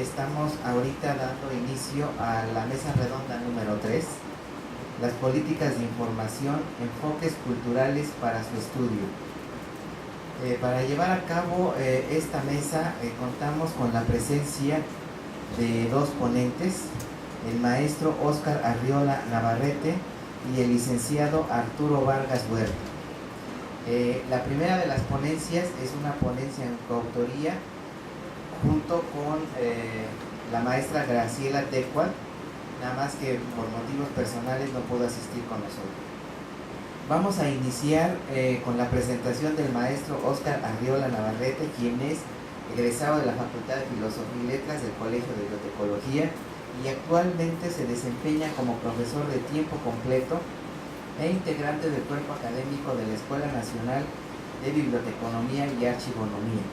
Estamos ahorita dando inicio a la mesa redonda número 3, las políticas de información, enfoques culturales para su estudio. Para llevar a cabo esta mesa contamos con la presencia de dos ponentes, el maestro Óscar Arriola Navarrete y el licenciado Arturo Vargas Huerta. La primera de las ponencias es una ponencia en coautoría junto con la maestra Graciela Tecual, nada más que por motivos personales no pudo asistir con nosotros. Vamos a iniciar con la presentación del maestro Óscar Arriola Navarrete, quien es egresado de la Facultad de Filosofía y Letras del Colegio de Bibliotecología y actualmente se desempeña como profesor de tiempo completo e integrante del cuerpo académico de la Escuela Nacional de Biblioteconomía y Archivonomía.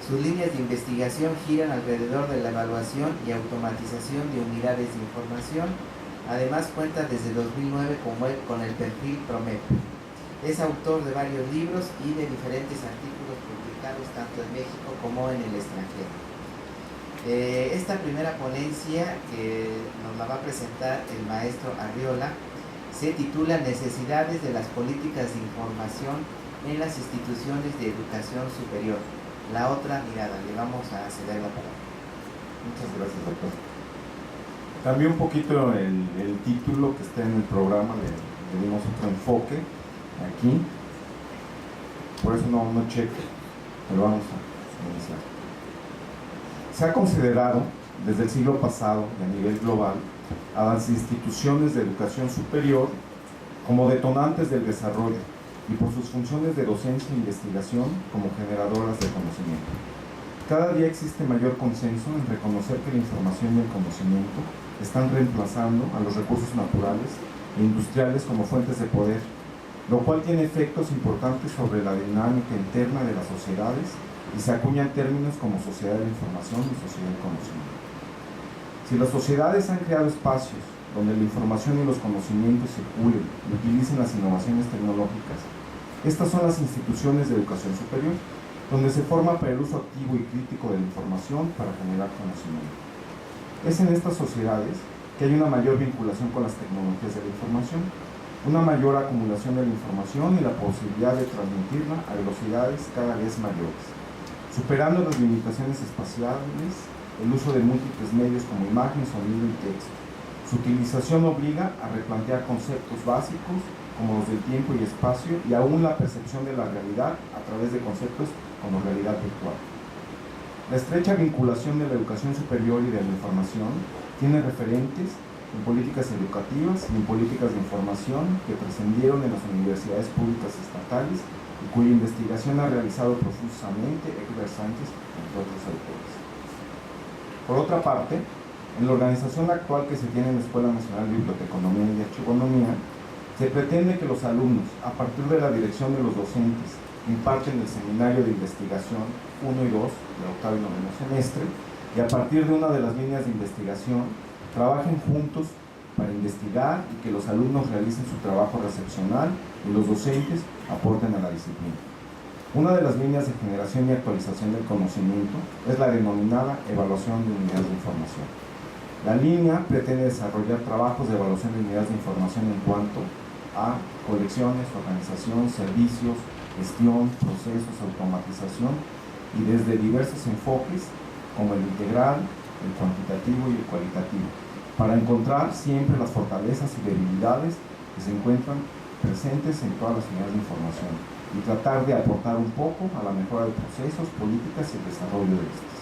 Sus líneas de investigación giran alrededor de la evaluación y automatización de unidades de información. Además cuenta desde 2009 con el perfil Prometo. Es autor de varios libros y de diferentes artículos publicados tanto en México como en el extranjero. Esta primera ponencia que nos la va a presentar el maestro Arriola se titula Necesidades de las políticas de información en las instituciones de educación superior. La otra mirada. Le vamos a ceder la palabra. Muchas gracias, doctor. Cambió un poquito el título que está en el programa, le dimos otro enfoque aquí, por eso no cheque, pero vamos a iniciar. Se ha considerado desde el siglo pasado y a nivel global a las instituciones de educación superior como detonantes del desarrollo y por sus funciones de docencia e investigación como generadoras de conocimiento. Cada día existe mayor consenso en reconocer que la información y el conocimiento están reemplazando a los recursos naturales e industriales como fuentes de poder, lo cual tiene efectos importantes sobre la dinámica interna de las sociedades y se acuñan términos como sociedad de la información y sociedad del conocimiento. Si las sociedades han creado espacios donde la información y los conocimientos circulen y utilicen las innovaciones tecnológicas, estas son las instituciones de educación superior, donde se forma para el uso activo y crítico de la información para generar conocimiento. Es en estas sociedades que hay una mayor vinculación con las tecnologías de la información, una mayor acumulación de la información y la posibilidad de transmitirla a velocidades cada vez mayores, superando las limitaciones espaciales, el uso de múltiples medios como imagen, sonido y texto. Su utilización obliga a replantear conceptos básicos como los del tiempo y espacio y aún la percepción de la realidad a través de conceptos como realidad virtual. La estrecha vinculación de la educación superior y de la información tiene referentes en políticas educativas y en políticas de información que trascendieron en las universidades públicas estatales y cuya investigación ha realizado profusamente Egbert Sánchez, entre otros autores. Por otra parte, en la organización actual que se tiene en la Escuela Nacional de Biblioteconomía y Archivonomía, se pretende que los alumnos, a partir de la dirección de los docentes, imparten el seminario de investigación 1 y 2 de octavo y noveno semestre, y a partir de una de las líneas de investigación, trabajen juntos para investigar y que los alumnos realicen su trabajo recepcional y los docentes aporten a la disciplina. Una de las líneas de generación y actualización del conocimiento es la denominada evaluación de unidades de información. La línea pretende desarrollar trabajos de evaluación de unidades de información en cuanto a colecciones, organización, servicios, gestión, procesos, automatización y desde diversos enfoques como el integral, el cuantitativo y el cualitativo, para encontrar siempre las fortalezas y debilidades que se encuentran presentes en todas las unidades de información y tratar de aportar un poco a la mejora de procesos, políticas y el desarrollo de estos.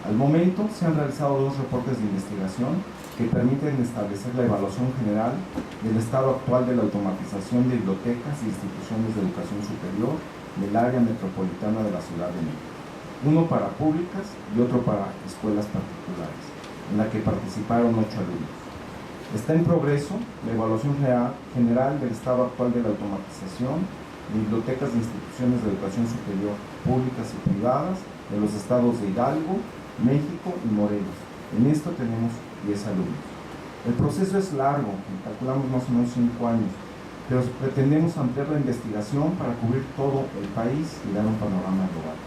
Al momento se han realizado 2 reportes de investigación que permiten establecer la evaluación general del estado actual de la automatización de bibliotecas e instituciones de educación superior del área metropolitana de la Ciudad de México, uno para públicas y otro para escuelas particulares, en la que participaron 8 alumnos. Está en progreso la evaluación general del estado actual de la automatización de bibliotecas de instituciones de educación superior públicas y privadas de los estados de Hidalgo, México y Morelos. En esto tenemos 10 alumnos. El proceso es largo, calculamos más o menos 5 años, pero pretendemos ampliar la investigación para cubrir todo el país y dar un panorama global.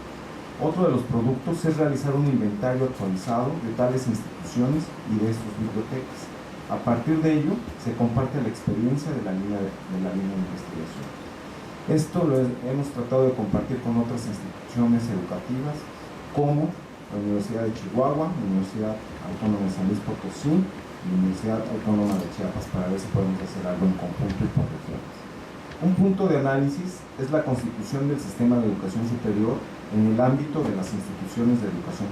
Otro de los productos es realizar un inventario actualizado de tales instituciones y de sus bibliotecas. A partir de ello, se comparte la experiencia de la línea de investigación. Esto lo hemos tratado de compartir con otras instituciones educativas como la Universidad de Chihuahua, la Universidad Autónoma de San Luis Potosí y la Universidad Autónoma de Chiapas, para ver si podemos hacer algo en conjunto y por regiones. Un punto de análisis es la constitución del sistema de educación superior en el ámbito de las instituciones de educación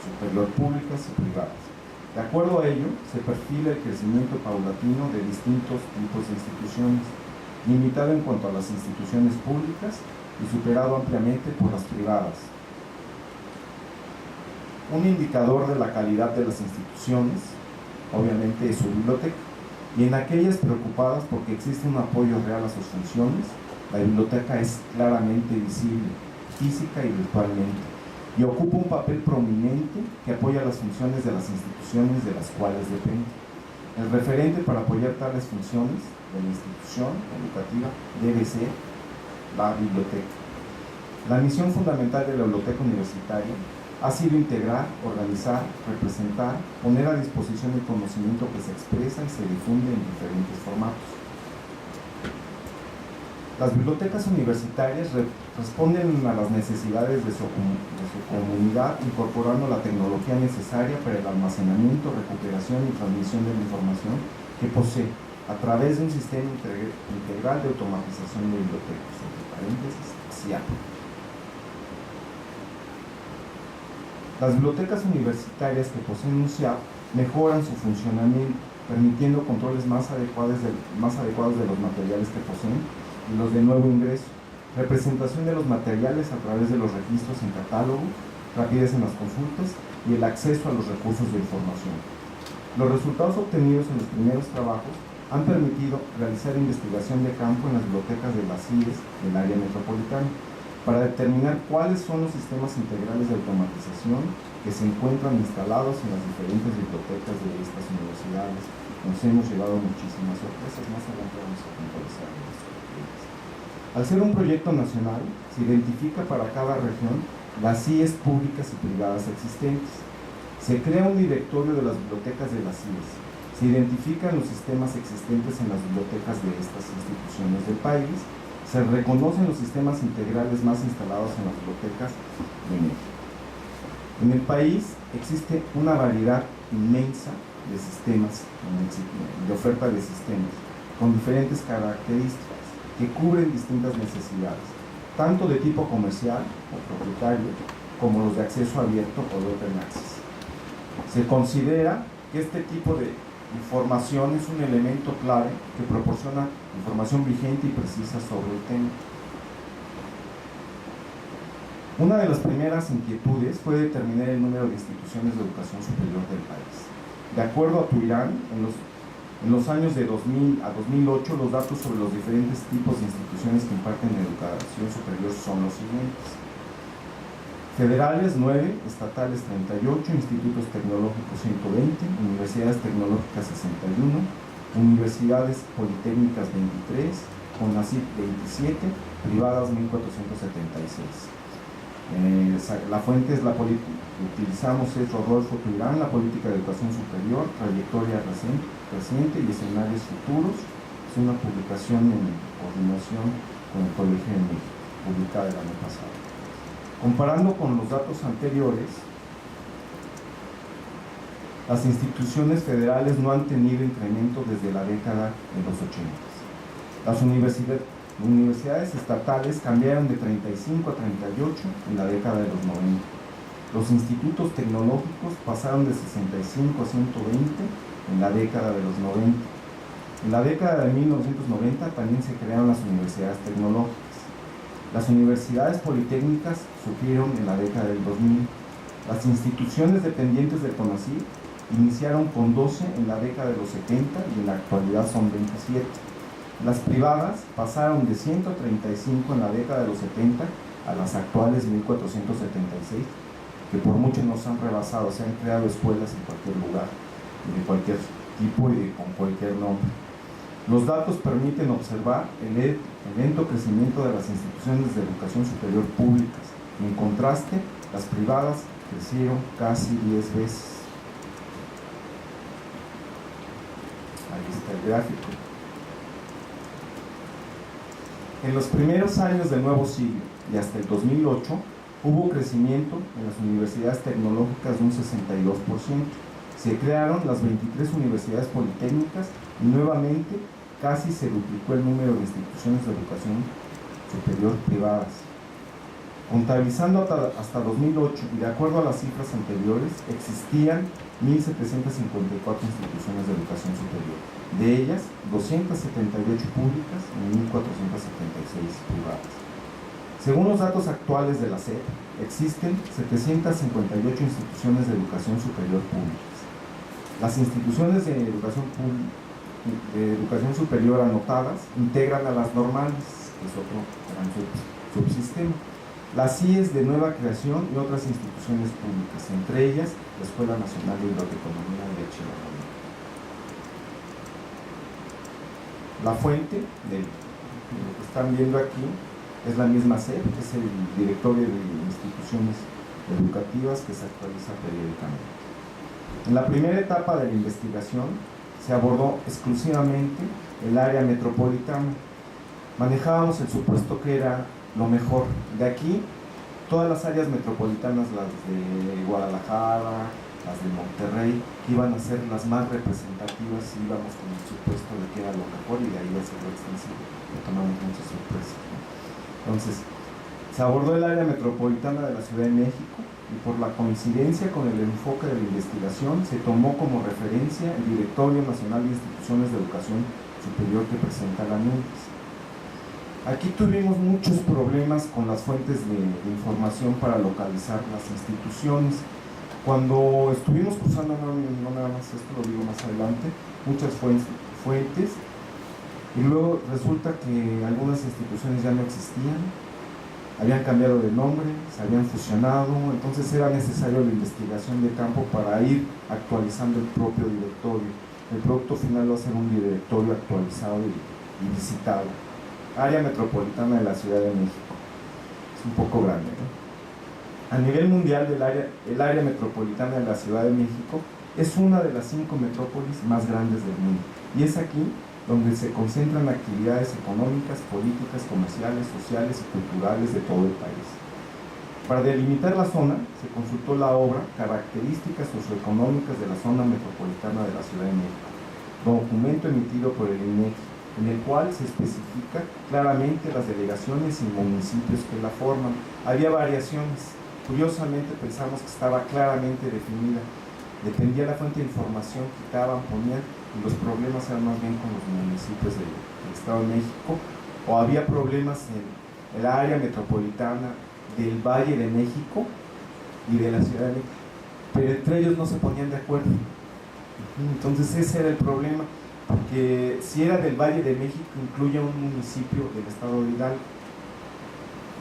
superior públicas y privadas. De acuerdo a ello, se perfila el crecimiento paulatino de distintos tipos de instituciones, limitado en cuanto a las instituciones públicas y superado ampliamente por las privadas. Un indicador de la calidad de las instituciones, obviamente, es su biblioteca, y en aquellas preocupadas porque existe un apoyo real a sus funciones, la biblioteca es claramente visible, física y virtualmente, y ocupa un papel prominente que apoya las funciones de las instituciones de las cuales depende. El referente para apoyar tales funciones de la institución educativa debe ser la biblioteca. La misión fundamental de la biblioteca universitaria ha sido integrar, organizar, representar, poner a disposición el conocimiento que se expresa y se difunde en diferentes formatos. Las bibliotecas universitarias responden a las necesidades de su comunidad, incorporando la tecnología necesaria para el almacenamiento, recuperación y transmisión de la información que posee a través de un sistema integral de automatización de bibliotecas, entre paréntesis, SIAP. Las bibliotecas universitarias que poseen un SIAP mejoran su funcionamiento, permitiendo controles más adecuados de los materiales que poseen y los de nuevo ingreso, representación de los materiales a través de los registros en catálogo, rapidez en las consultas y el acceso a los recursos de información. Los resultados obtenidos en los primeros trabajos han permitido realizar investigación de campo en las bibliotecas de las CIES del área metropolitana para determinar cuáles son los sistemas integrales de automatización que se encuentran instalados en las diferentes bibliotecas de estas universidades. Nos hemos llevado muchísimas sorpresas, más adelante vamos a puntualizar esto. Al ser un proyecto nacional, se identifica para cada región las CIES públicas y privadas existentes. Se crea un directorio de las bibliotecas de las CIES. Se identifican los sistemas existentes en las bibliotecas de estas instituciones del país. Se reconocen los sistemas integrales más instalados en las bibliotecas de México. En el país existe una variedad inmensa de sistemas, de oferta de sistemas, con diferentes características, que cubren distintas necesidades, tanto de tipo comercial o propietario, como los de acceso abierto o de open access. Se considera que este tipo de información es un elemento clave que proporciona información vigente y precisa sobre el tema. Una de las primeras inquietudes fue determinar el número de instituciones de educación superior del país. De acuerdo a Tuirán, en los años de 2000 a 2008, los datos sobre los diferentes tipos de instituciones que imparten educación superior son los siguientes: federales 9, estatales 38, institutos tecnológicos 120, universidades tecnológicas 61, universidades politécnicas 23, CONACYT 27, privadas 1476. La fuente es utilizamos es Rodolfo Tuirán, La política de educación superior, trayectoria reciente y escenarios futuros. Es una publicación en coordinación con el Colegio de México, publicada el año pasado. Comparando con los datos anteriores, las instituciones federales no han tenido incremento desde la década de los 80. Las universidades estatales cambiaron de 35 a 38 en la década de los 90. Los institutos tecnológicos pasaron de 65 a 120 en la década de los 90. En la década de 1990 también se crearon las universidades tecnológicas. Las universidades politécnicas surgieron en la década del 2000. Las instituciones dependientes del CONACYT iniciaron con 12 en la década de los 70 y en la actualidad son 27. Las privadas pasaron de 135 en la década de los 70 a las actuales 1476, que por mucho nos han rebasado. Se han creado escuelas en cualquier lugar, de cualquier tipo y con cualquier nombre. Los datos permiten observar el lento crecimiento de las instituciones de educación superior públicas, En contraste, las privadas crecieron casi 10 veces. Ahí está el gráfico. En los primeros años del nuevo siglo y hasta el 2008, hubo crecimiento en las universidades tecnológicas de un 62%. Se crearon las 23 universidades politécnicas y nuevamente casi se duplicó el número de instituciones de educación superior privadas. Contabilizando hasta 2008 y de acuerdo a las cifras anteriores, existían 1.754 instituciones de educación superior, de ellas 278 públicas y 1.476 privadas. Según los datos actuales de la SEP, existen 758 instituciones de educación superior públicas. Las instituciones de educación superior anotadas integran a las normales, que es otro gran subsistema, las CIES de nueva creación y otras instituciones públicas, entre ellas la Escuela Nacional de Biblioteconomía de Chihuahua. La fuente de lo que están viendo aquí es la misma SEP, que es el Directorio de Instituciones Educativas que se actualiza periódicamente. En la primera etapa de la investigación se abordó exclusivamente el área metropolitana. Manejábamos el supuesto que era lo mejor. De aquí, todas las áreas metropolitanas, las de Guadalajara, las de Monterrey, que iban a ser las más representativas, y íbamos con el supuesto de que era lo mejor y de ahí iba a ser lo extensivo. Le tomamos muchas sorpresas, ¿no? Entonces, se abordó el área metropolitana de la Ciudad de México y por la coincidencia con el enfoque de la investigación se tomó como referencia el Directorio Nacional de Instituciones de Educación Superior que presenta la NUDES. Aquí tuvimos muchos problemas con las fuentes de información para localizar las instituciones. Cuando estuvimos cruzando, no nada más esto, lo digo más adelante, muchas fuentes, y luego resulta que algunas instituciones ya no existían, habían cambiado de nombre, se habían fusionado, entonces era necesario la investigación de campo para ir actualizando el propio directorio. El producto final va a ser un directorio actualizado y visitado. Área metropolitana de la Ciudad de México. Es un poco grande, ¿no? A nivel mundial, el área metropolitana de la Ciudad de México es una de las 5 metrópolis más grandes del mundo. Y es aquí donde se concentran actividades económicas, políticas, comerciales, sociales y culturales de todo el país. Para delimitar la zona, se consultó la obra Características socioeconómicas de la zona metropolitana de la Ciudad de México, documento emitido por el INEGI, en el cual se especifica claramente las delegaciones y municipios que la forman. Había variaciones. Curiosamente pensamos que estaba claramente definida. Dependía de la fuente de información, quitaban, ponían, y los problemas eran más bien con los municipios del Estado de México, o había problemas en el área metropolitana del Valle de México y de la Ciudad de México, pero entre ellos no se ponían de acuerdo. Entonces ese era el problema, porque si era del Valle de México incluye un municipio del estado de Hidalgo.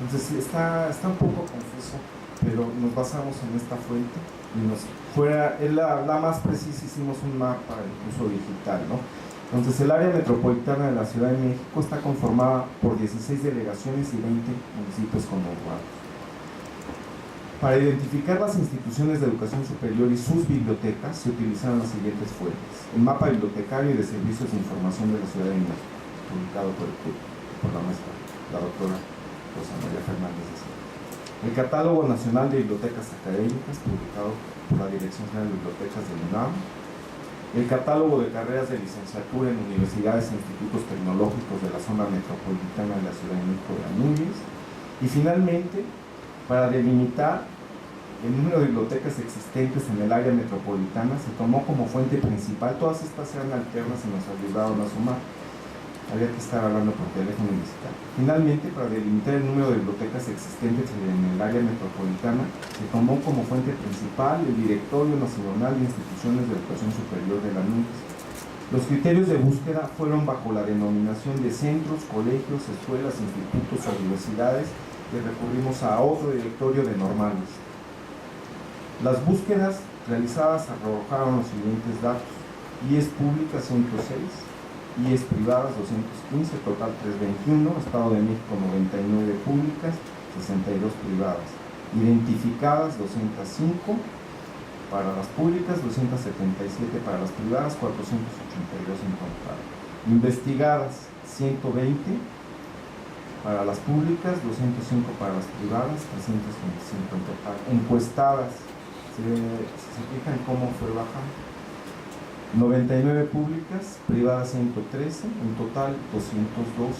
Entonces está un poco confuso, pero nos basamos en esta fuente y es la más precisa. Hicimos un mapa incluso digital, ¿no? Entonces el área metropolitana de la Ciudad de México está conformada por 16 delegaciones y 20 municipios conurbados. Para identificar las instituciones de educación superior y sus bibliotecas se utilizaron las siguientes fuentes: el mapa bibliotecario y de servicios de información de la Ciudad de México, publicado por la maestra, la doctora Rosa María Fernández de Silva; el Catálogo Nacional de Bibliotecas Académicas, publicado por la Dirección General de Bibliotecas de UNAM; el Catálogo de Carreras de Licenciatura en Universidades e Institutos Tecnológicos de la Zona Metropolitana de la Ciudad de México de ANUBIS; y finalmente, para delimitar el número de bibliotecas existentes en el área metropolitana, se tomó como fuente principal. Todas estas eran alternas y nos ayudaron a sumar. Había que estar hablando por teléfono y visitar. Finalmente, para delimitar el número de bibliotecas existentes en el área metropolitana, se tomó como fuente principal el Directorio Nacional de Instituciones de Educación Superior de la NUDES. Los criterios de búsqueda fueron bajo la denominación de centros, colegios, escuelas, institutos o universidades, y recurrimos a otro directorio de normales. Las búsquedas realizadas arrojaron los siguientes datos: IES públicas 106, IES privadas 215, total 321, Estado de México 99 públicas, 62 privadas. Identificadas 205 para las públicas, 277 para las privadas, 482 en total. Investigadas 120 para las públicas, 205 para las privadas, 325 en total. Encuestadas, si se fijan cómo fue bajando, 99 públicas, privadas 113, en total 212.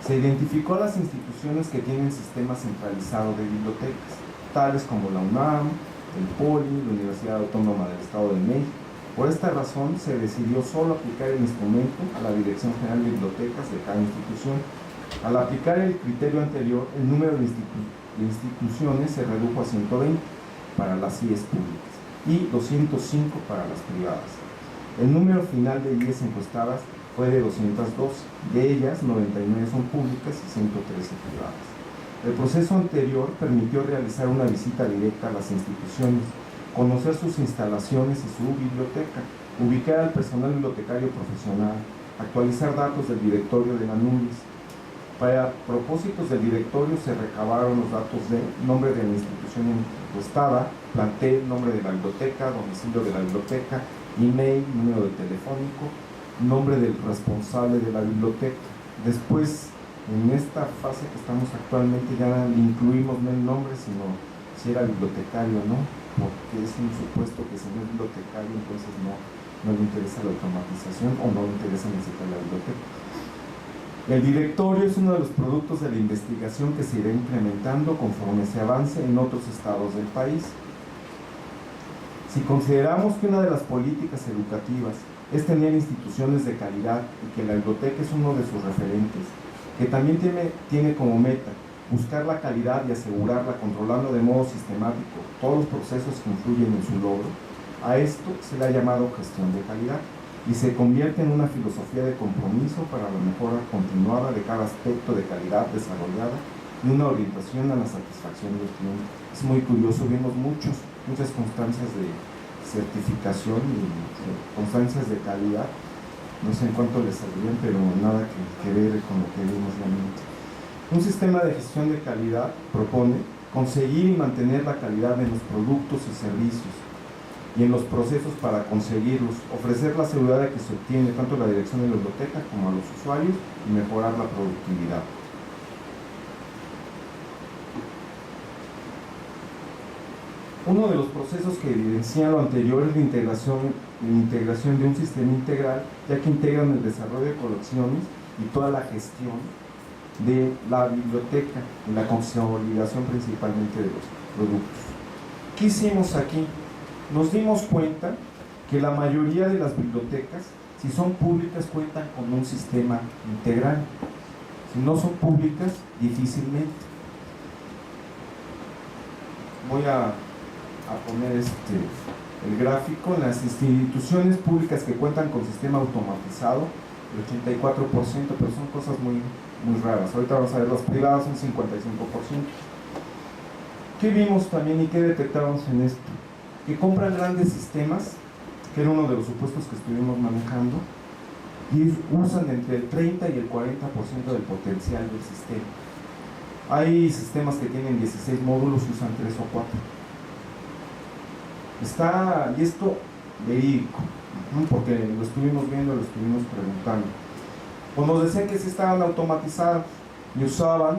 Se identificó a las instituciones que tienen sistema centralizado de bibliotecas, tales como la UNAM, el POLI, la Universidad Autónoma del Estado de México. Por esta razón se decidió solo aplicar el instrumento a la Dirección General de Bibliotecas de cada institución. Al aplicar el criterio anterior, el número de instituciones se redujo a 120 para las CIEs públicas y 205 para las privadas. El número final de 10 encuestadas fue de 212, de ellas 99 son públicas y 113 privadas. El proceso anterior permitió realizar una visita directa a las instituciones, conocer sus instalaciones y su biblioteca, ubicar al personal bibliotecario profesional, actualizar datos del directorio de la NUBIS. Para propósitos del directorio se recabaron los datos de nombre de la institución encuestada, plantel, nombre de la biblioteca, domicilio de la biblioteca, email, número de telefónico, nombre del responsable de la biblioteca. Después, en esta fase que estamos actualmente, ya incluimos no el nombre, sino si era bibliotecario o no, porque es un supuesto que si no es bibliotecario, entonces no le interesa la automatización o no le interesa necesitar la biblioteca. El directorio es uno de los productos de la investigación que se irá implementando conforme se avance en otros estados del país. Si consideramos que una de las políticas educativas es tener instituciones de calidad y que la biblioteca es uno de sus referentes, que también tiene como meta buscar la calidad y asegurarla controlando de modo sistemático todos los procesos que influyen en su logro, a esto se le ha llamado gestión de calidad y se convierte en una filosofía de compromiso para la mejora continuada de cada aspecto de calidad desarrollada y una orientación a la satisfacción del cliente. Es muy curioso, vemos muchas constancias de certificación y constancias de calidad, no sé en cuánto les saldrían, pero nada que ver con lo que vimos realmente. Un sistema de gestión de calidad propone conseguir y mantener la calidad de los productos y servicios y en los procesos para conseguirlos, ofrecer la seguridad de que se obtiene tanto la dirección de la biblioteca como a los usuarios y mejorar la productividad. Uno de los procesos que evidencia lo anterior es la integración de un sistema integral, ya que integran el desarrollo de colecciones y toda la gestión de la biblioteca y la consolidación principalmente de los productos. ¿Qué hicimos aquí? Nos dimos cuenta que la mayoría de las bibliotecas, si son públicas, cuentan con un sistema integral. Si no son públicas, difícilmente. Voy a poner el gráfico. En las instituciones públicas que cuentan con sistema automatizado, el 84%, pero son cosas muy raras. Ahorita vamos a ver, las privadas son 55%. ¿Qué vimos también y qué detectamos en esto? Que compran grandes sistemas, que era uno de los supuestos que estuvimos manejando, y usan entre el 30 y el 40% del potencial del sistema. Hay sistemas que tienen 16 módulos y usan 3 o 4. Y esto verídico, porque lo estuvimos viendo, lo estuvimos preguntando. Pues nos decían que sí estaban automatizados y usaban,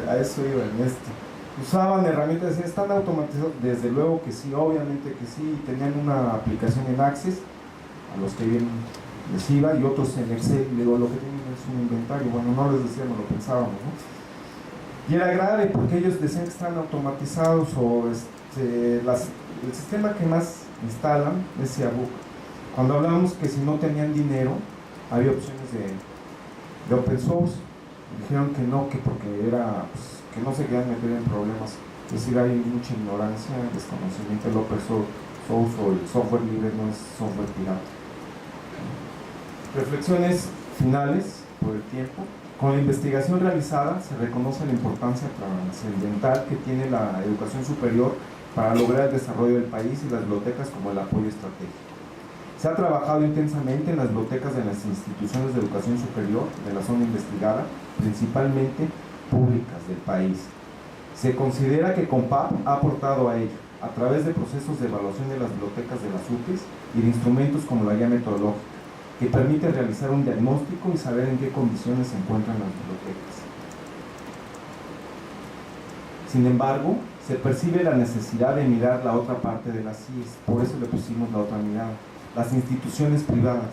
a eso iba en esto. Usaban herramientas, ¿están automatizados? Desde luego que sí, obviamente que sí. Tenían una aplicación en Access, a los que bien les iba, y otros en Excel. Y digo, lo que tienen es un inventario. Bueno, no les decíamos, lo pensábamos, ¿no? Y era grave porque ellos decían que están automatizados o el sistema que más instalan es Ciabook. Cuando hablábamos que si no tenían dinero, había opciones de open source. Dijeron que no, que porque era... que no se quedan meter en problemas, es decir, hay mucha ignorancia, desconocimiento del open source o el software libre no es software pirata. Reflexiones finales por el tiempo. Con la investigación realizada se reconoce la importancia trascendental que tiene la educación superior para lograr el desarrollo del país y las bibliotecas como el apoyo estratégico. Se Se ha trabajado intensamente en las bibliotecas de las instituciones de educación superior de la zona investigada, principalmente públicas del país. Se considera que CONPAP ha aportado a ello, a través de procesos de evaluación de las bibliotecas de las UPEs y de instrumentos como la guía metodológica, que permite realizar un diagnóstico y saber en qué condiciones se encuentran las bibliotecas. Sin embargo, se percibe la necesidad de mirar la otra parte de las CIES, por eso le pusimos la otra mirada, las instituciones privadas,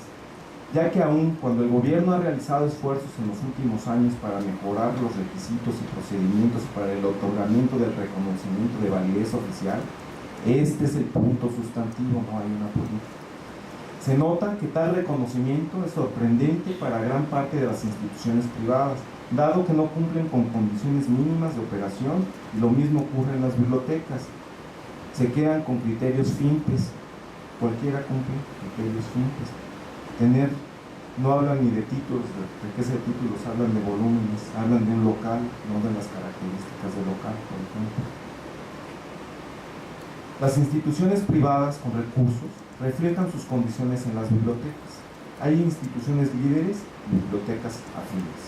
ya que aún cuando el gobierno ha realizado esfuerzos en los últimos años para mejorar los requisitos y procedimientos para el otorgamiento del reconocimiento de validez oficial, este es el punto sustantivo, no hay una política. Se nota que tal reconocimiento es sorprendente para gran parte de las instituciones privadas, dado que no cumplen con condiciones mínimas de operación, y lo mismo ocurre en las bibliotecas. Se quedan con criterios FIMPES, cualquiera cumple criterios FIMPES. No hablan ni de títulos, de qué es el título, hablan de volúmenes, hablan de un local, no de las características del local, por ejemplo. Las instituciones privadas con recursos reflejan sus condiciones en las bibliotecas. Hay instituciones líderes y bibliotecas afines.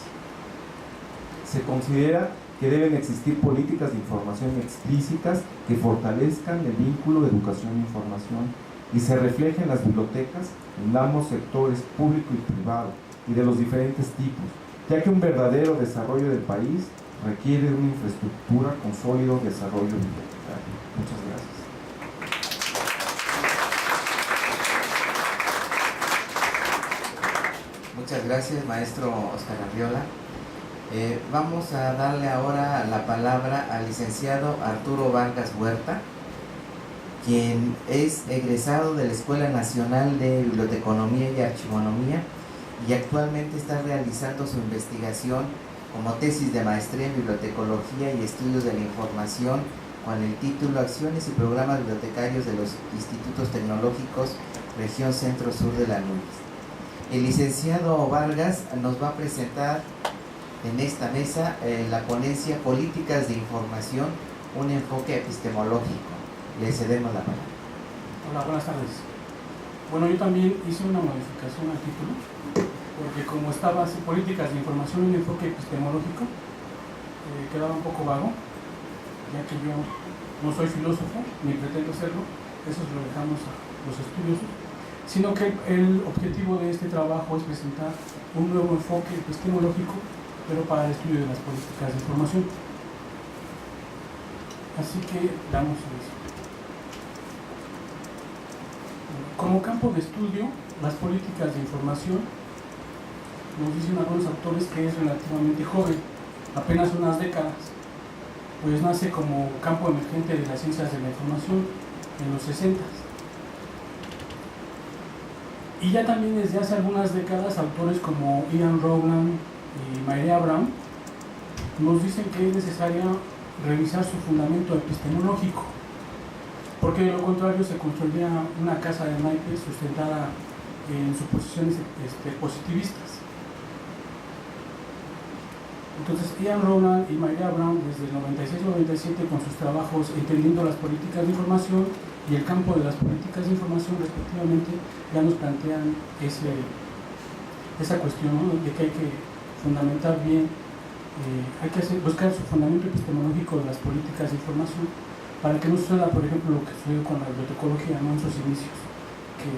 Se considera que deben existir políticas de información explícitas que fortalezcan el vínculo de educación e información y se refleja en las bibliotecas en ambos sectores, público y privado, y de los diferentes tipos, ya que un verdadero desarrollo del país requiere de una infraestructura con sólido desarrollo bibliotecario. Muchas gracias. Muchas gracias, maestro Oscar Arriola. Vamos a darle ahora la palabra al licenciado Arturo Vargas Huerta, quien es egresado de la Escuela Nacional de Biblioteconomía y Archivonomía y actualmente está realizando su investigación como tesis de maestría en bibliotecología y estudios de la información con el título Acciones y programas bibliotecarios de los institutos tecnológicos región centro-sur de la NUYES. El licenciado Vargas nos va a presentar en esta mesa la ponencia Políticas de Información, un enfoque epistemológico. Le cedemos la palabra. Hola, buenas tardes. Bueno, yo también hice una modificación al título, porque como estaba así, Políticas de Información, un enfoque epistemológico, quedaba un poco vago, ya que yo no soy filósofo, ni pretendo serlo, eso lo dejamos a los estudiosos, sino que el objetivo de este trabajo es presentar un nuevo enfoque epistemológico, pero para el estudio de las políticas de información. Así que damos eso. Como campo de estudio, las políticas de información, nos dicen algunos autores que es relativamente joven, apenas unas décadas, pues nace como campo emergente de las ciencias de la información en los 60. Y ya también desde hace algunas décadas autores como Ian Rowland y Mayrea Brown nos dicen que es necesario revisar su fundamento epistemológico, porque de lo contrario se construiría una casa de naipes sustentada en suposiciones positivistas. Entonces Ian Rowland y Mayrea Brown desde el 96-97 con sus trabajos Entendiendo las políticas de información y el campo de las políticas de información respectivamente ya nos plantean esa cuestión, ¿no? De que hay que fundamentar bien, hay que buscar su fundamento epistemológico de las políticas de información para que no suceda, por ejemplo, lo que sucedió con la bibliotecología, ¿no? En sus inicios, que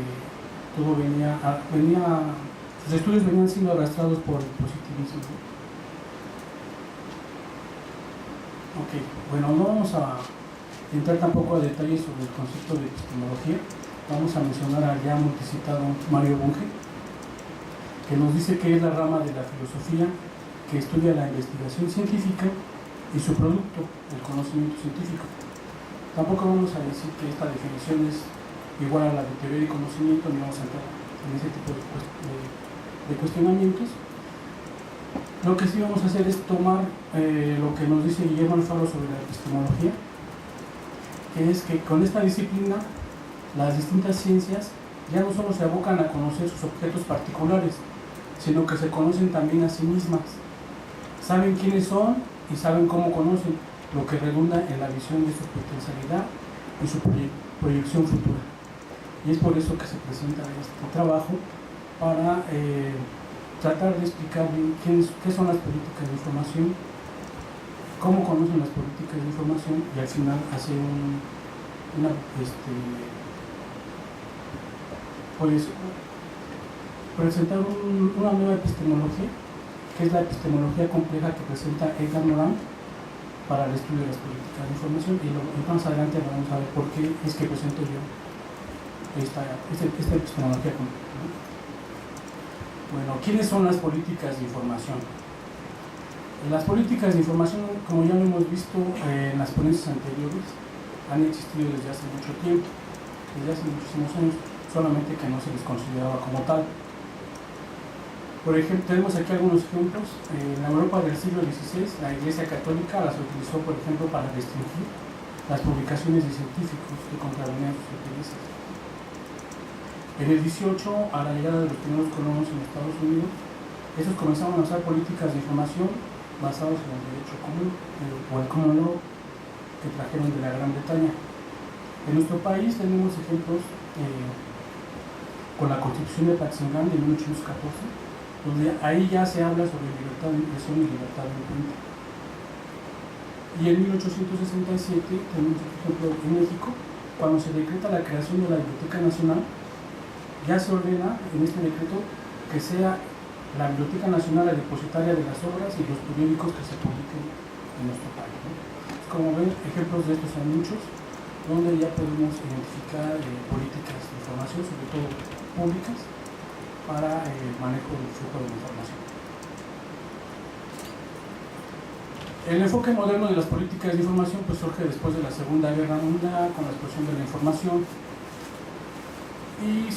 todo sus estudios venían siendo arrastrados por el positivismo. Ok, bueno, no vamos a entrar tampoco a detalles sobre el concepto de epistemología. Vamos a mencionar al ya multicitado Mario Bunge, que nos dice que es la rama de la filosofía que estudia la investigación científica y su producto, el conocimiento científico. Tampoco vamos a decir que esta definición es igual a la de teoría de conocimiento, ni vamos a entrar en ese tipo de cuestionamientos. Lo que sí vamos a hacer es tomar lo que nos dice Guillermo Alfaro sobre la epistemología, que es que con esta disciplina las distintas ciencias ya no solo se abocan a conocer sus objetos particulares, sino que se conocen también a sí mismas. Saben quiénes son y saben cómo conocen, lo que redunda en la visión de su potencialidad y su proyección futura. Y es por eso que se presenta este trabajo, para tratar de explicar bien qué son las políticas de información, cómo conocen las políticas de información, y al final hacer presentar una nueva epistemología, que es la epistemología compleja que presenta Edgar Morin para el estudio de las políticas de información. Y más adelante vamos a ver por qué es que presento yo esta epistemología compleja, ¿no? Bueno, ¿quiénes son las políticas de información? Las políticas de información, como ya lo hemos visto en las ponencias anteriores, han existido desde hace mucho tiempo, desde hace muchísimos años, solamente que no se les consideraba como tal. Por ejemplo, tenemos aquí algunos ejemplos. En la Europa del siglo XVI, la Iglesia Católica las utilizó, por ejemplo, para restringir las publicaciones de científicos que contravenían sus intereses. En el XVIII, a la llegada de los primeros colonos en Estados Unidos, estos comenzaron a usar políticas de información basadas en el derecho común, o el common law, que trajeron de la Gran Bretaña. En nuestro país tenemos ejemplos con la Constitución de Patzingán de 1814, donde ahí ya se habla sobre libertad de impresión y libertad de imprenta. Y en 1867 tenemos un ejemplo en México, cuando se decreta la creación de la Biblioteca Nacional, ya se ordena en este decreto que sea la Biblioteca Nacional la depositaria de las obras y los periódicos que se publiquen en nuestro país, ¿no? Como ven, ejemplos de estos hay muchos, donde ya podemos identificar políticas de información, sobre todo públicas, para el manejo del flujo de la información. El enfoque moderno de las políticas de información pues surge después de la Segunda Guerra Mundial, con la explosión de la información, y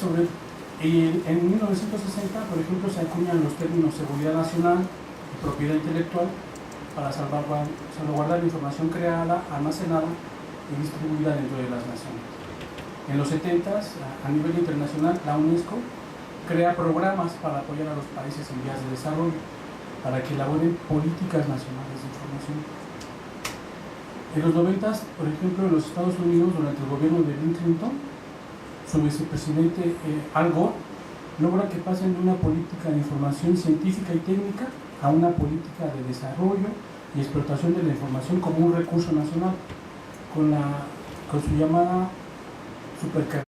en 1960, por ejemplo, se acuñan los términos seguridad nacional y propiedad intelectual para salvaguardar la información creada, almacenada y distribuida dentro de las naciones. En los 70s, a nivel internacional, la UNESCO crea programas para apoyar a los países en vías de desarrollo, para que elaboren políticas nacionales de información. En los 90s, por ejemplo, en los Estados Unidos, durante el gobierno de Bill Clinton, su vicepresidente Al Gore logra que pasen de una política de información científica y técnica a una política de desarrollo y explotación de la información como un recurso nacional, con su llamada supercarga.